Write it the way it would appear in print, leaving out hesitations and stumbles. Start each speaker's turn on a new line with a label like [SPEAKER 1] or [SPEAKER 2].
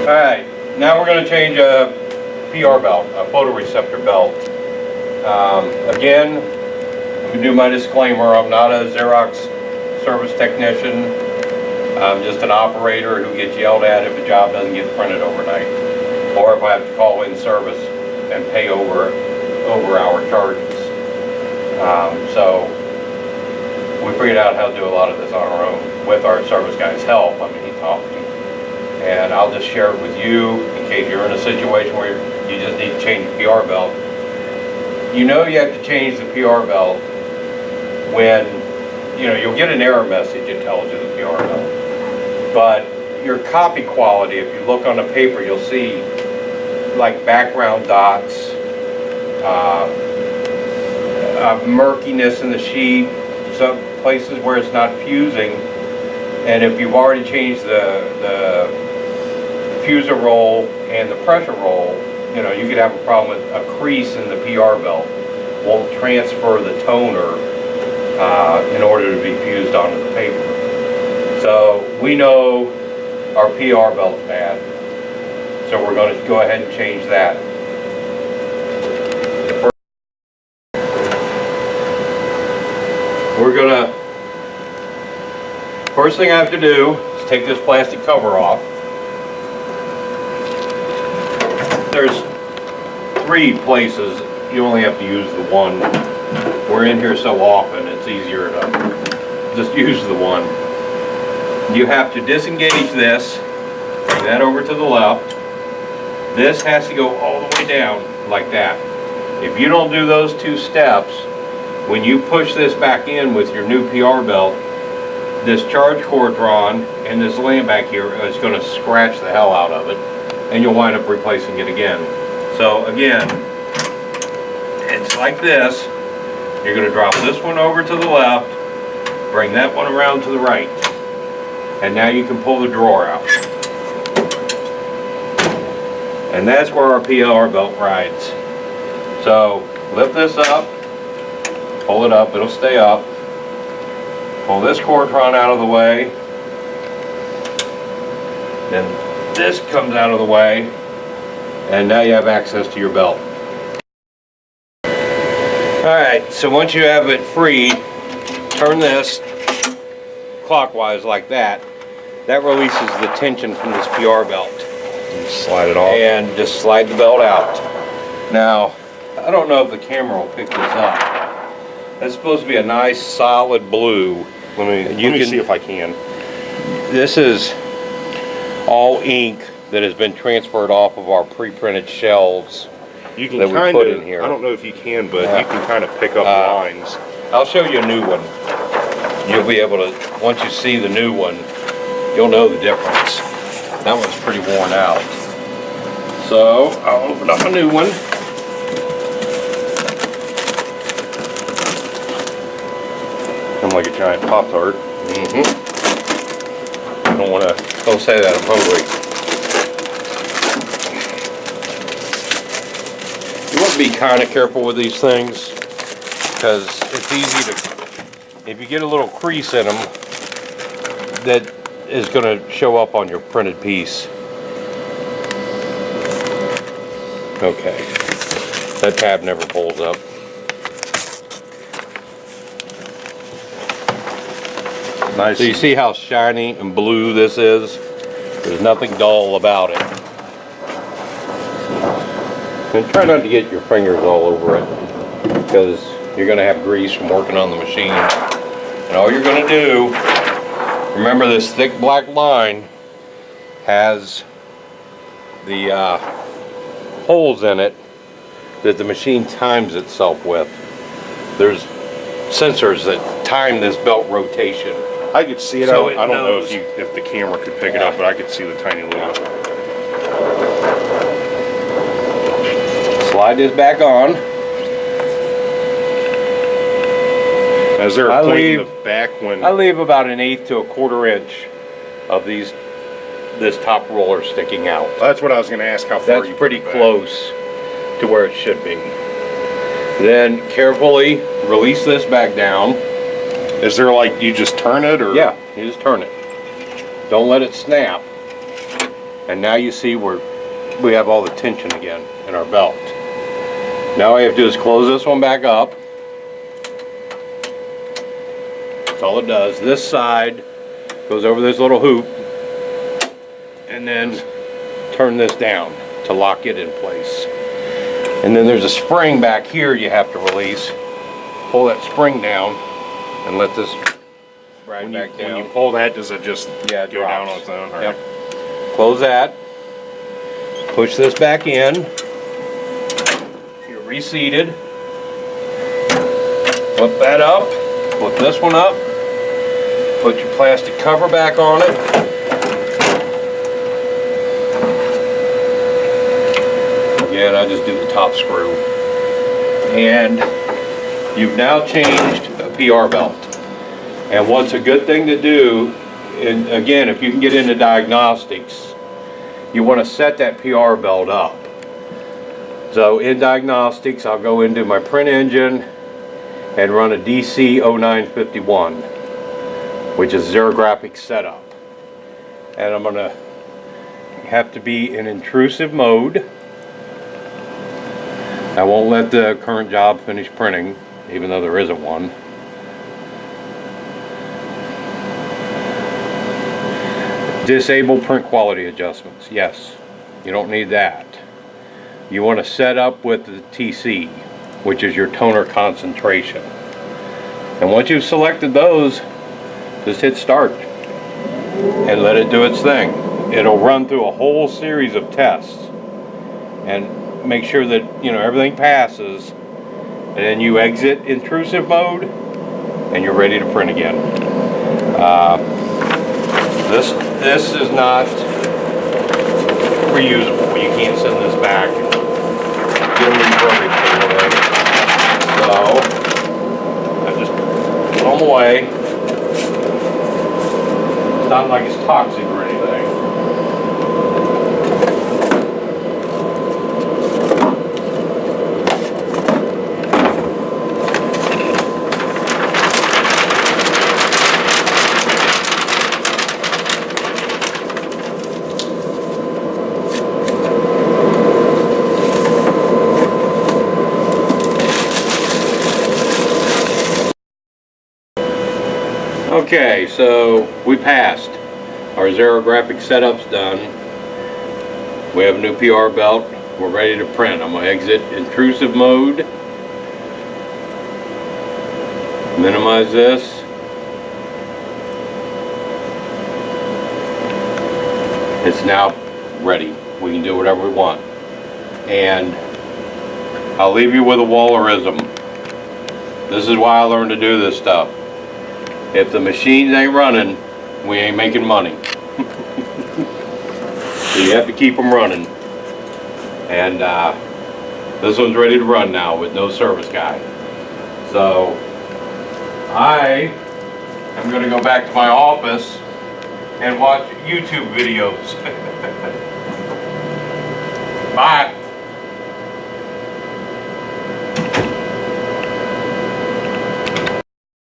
[SPEAKER 1] Alright, now we're going to change a PR belt, a photoreceptor belt. Again, let me do my disclaimer, I'm not a Xerox service technician. I'm just an operator who gets yelled at if a job doesn't get printed overnight, or if I have to call in service and pay over hour charges. So we figured out how to do a lot of this on our own with our service guy's help. I mean, he taught me, and I'll just share it with you in case you're in a situation where you just need to change the PR belt. You know you have to change the PR belt when, you know, you'll get an error message that tells you the PR belt. But your copy quality, if you look on the paper, you'll see like background dots, murkiness in the sheet, some places where it's not fusing. And if you've already changed the fuser roll and the pressure roll, you know, you could have a problem with a crease in the PR belt. Won't transfer the toner in order to be fused onto the paper. So we know our PR belt's bad. So we're going to go ahead and change that. First thing I have to do is take this plastic cover off. There's 3 places. You only have to use the one. We're in here so often, it's easier to just use the one. You have to disengage this, bring that over to the left. This has to go all the way down like that. If you don't do those 2 steps, when you push this back in with your new PR belt, this charge cord drawn and this lamp back here is going to scratch the hell out of it, and you'll wind up replacing it again. So again, it's like this. You're going to drop this one over to the left, bring that one around to the right, and now you can pull the drawer out. And that's where our PR belt rides. So lift this up, pull it up, it'll stay up. Pull this cord run out of the way. Then this comes out of the way. And now you have access to your belt. Alright, so once you have it free, turn this clockwise like that. That releases the tension from this PR belt.
[SPEAKER 2] And slide it off.
[SPEAKER 1] And just slide the belt out. Now, I don't know if the camera will pick this up. That's supposed to be a nice solid blue.
[SPEAKER 2] Let me see if I can.
[SPEAKER 1] This is all ink that has been transferred off of our pre-printed shelves.
[SPEAKER 2] You can
[SPEAKER 1] that we put in here.
[SPEAKER 2] I don't know if you can, but you can kind of pick up lines.
[SPEAKER 1] I'll show you a new one. You'll be able to, once you see the new one, you'll know the difference. That one's pretty worn out. So I'll open up a new one.
[SPEAKER 2] I'm like a giant Pop-Tart.
[SPEAKER 1] I don't say that, I'm hungry. You want to be kind of careful with these things, because it's easy to, if you get a little crease in them, that is going to show up on your printed piece. Okay, that tab never pulls up.
[SPEAKER 2] Nice.
[SPEAKER 1] So you see how shiny and blue this is? There's nothing dull about it. And try not to get your fingers all over it, because you're going to have grease from working on the machine. And all you're going to do, remember this thick black line has the holes in it that the machine times itself with. There's sensors that time this belt rotation.
[SPEAKER 2] I could see it.
[SPEAKER 1] So
[SPEAKER 2] I don't know if the camera could pick it up, but I could see the tiny little.
[SPEAKER 1] Slide this back on.
[SPEAKER 2] Is there a point in the back when
[SPEAKER 1] I leave about 1/8 to 1/4 inch of this top roller sticking out.
[SPEAKER 2] That's what I was going to ask. How far?
[SPEAKER 1] That's pretty close to where it should be. Then carefully release this back down.
[SPEAKER 2] Is there like you just turn it, or?
[SPEAKER 1] Yeah, you just turn it. Don't let it snap. And now you see we have all the tension again in our belt. Now all I have to do is close this one back up. That's all it does. This side goes over this little hoop, and then turn this down to lock it in place. And then there's a spring back here you have to release. Pull that spring down and let this ride back down.
[SPEAKER 2] When you pull that, does it just
[SPEAKER 1] Yeah, it
[SPEAKER 2] go down
[SPEAKER 1] drops.
[SPEAKER 2] on its own? All
[SPEAKER 1] Yep.
[SPEAKER 2] right.
[SPEAKER 1] Close that. Push this back in. You're reseated. Flip that up. Flip this one up. Put your plastic cover back on it. Again, I just do the top screw. And you've now changed a PR belt. And what's a good thing to do, and again, if you can get into diagnostics, you want to set that PR belt up. So in diagnostics, I'll go into my print engine and run a DC 0951, which is xerographic setup. And I'm going to have to be in intrusive mode. I won't let the current job finish printing, even though there isn't one. Disable print quality adjustments. Yes, you don't need that. You want to set up with the TC, which is your toner concentration. And once you've selected those, just hit start and let it do its thing. It'll run through a whole series of tests and make sure that everything passes, and then you exit intrusive mode and you're ready to print again. This is not reusable. You can't send this back and get them refurbished or anything. So I just throw them away. It's not like it's toxic or anything. Okay, so we passed. Our xerographic setup's done. We have a new PR belt. We're ready to print. I'm going to exit intrusive mode. Minimize this. It's now ready. We can do whatever we want. And I'll leave you with a Wallerism. This is why I learned to do this stuff. If the machines ain't running, we ain't making money. So you have to keep them running. And this one's ready to run now with no service guy. So I am going to go back to my office and watch YouTube videos. Bye.